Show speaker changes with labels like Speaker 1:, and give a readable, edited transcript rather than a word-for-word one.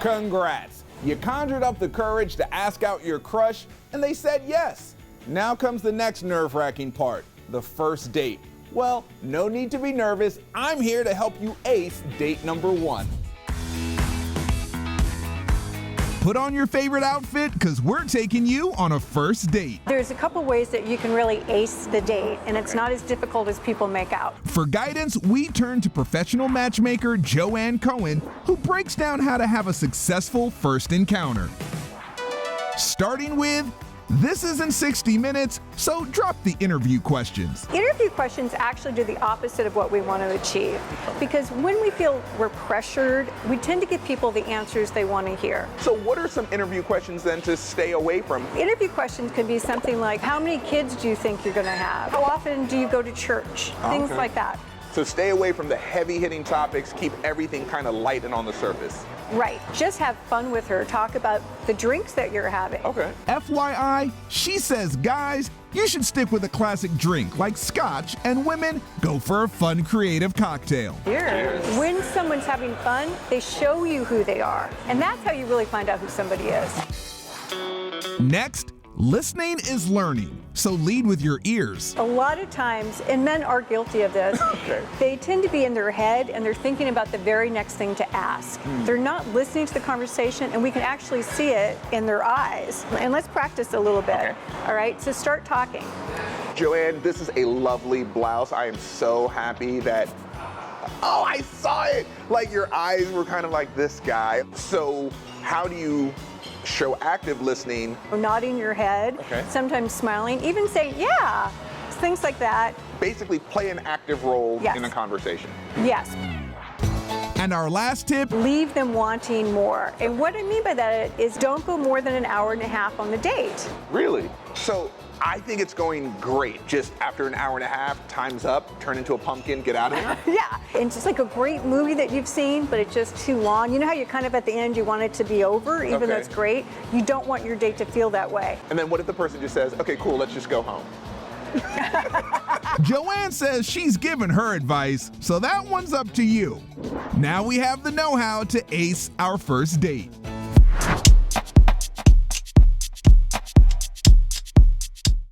Speaker 1: Congrats! You conjured up the courage to ask out your crush, and they said yes. Now comes the next nerve-wracking part, the first date. Well, no need to be nervous. I'm here to help you ace date number 1.
Speaker 2: Put on your favorite outfit, because we're taking you on a first date.
Speaker 3: There's a couple ways that you can really ace the date, and it's not as difficult as people make out.
Speaker 2: For guidance, we turn to professional matchmaker Joanne Cohen, who breaks down how to have a successful first encounter. Starting with, this is in 60 minutes, so drop the interview questions.
Speaker 3: Interview questions actually do the opposite of what we want to achieve, because when we feel we're pressured, we tend to give people the answers they want to hear.
Speaker 1: So what are some interview questions then to stay away from?
Speaker 3: Interview questions could be something like, how many kids do you think you're going to have? How often do you go to church? Things like that.
Speaker 1: So stay away from the heavy-hitting topics, keep everything kind of light and on the surface.
Speaker 3: Right. Just have fun with her. Talk about the drinks that you're having.
Speaker 1: Okay.
Speaker 2: FYI, she says, guys, you should stick with a classic drink like scotch, and women, go for a fun, creative cocktail.
Speaker 3: Cheers. When someone's having fun, they show you who they are. And that's how you really find out who somebody is.
Speaker 2: Next, listening is learning, so lead with your ears.
Speaker 3: A lot of times, and men are guilty of this, they tend to be in their head and they're thinking about the very next thing to ask. They're not listening to the conversation, and we can actually see it in their eyes. And let's practice a little bit. All right, so start talking.
Speaker 1: Joanne, this is a lovely blouse. I am so happy that, oh, I saw it! Like your eyes were kind of like this guy. So how do you show active listening?
Speaker 3: Nodding your head, sometimes smiling, even saying, yeah, things like that.
Speaker 1: Basically play an active role in a conversation.
Speaker 3: Yes.
Speaker 2: And our last tip,
Speaker 3: leave them wanting more. And what I mean by that is don't go more than an hour and a half on the date.
Speaker 1: Really? So I think it's going great. Just after an hour and a half, time's up, turn into a pumpkin, get out of here.
Speaker 3: Yeah, and just like a great movie that you've seen, but it's just too long. You know how you kind of at the end, you want it to be over, even though it's great? You don't want your date to feel that way.
Speaker 1: And then what if the person just says, okay, cool, let's just go home?
Speaker 2: Joanne says she's given her advice, so that one's up to you. Now we have the know-how to ace our first date.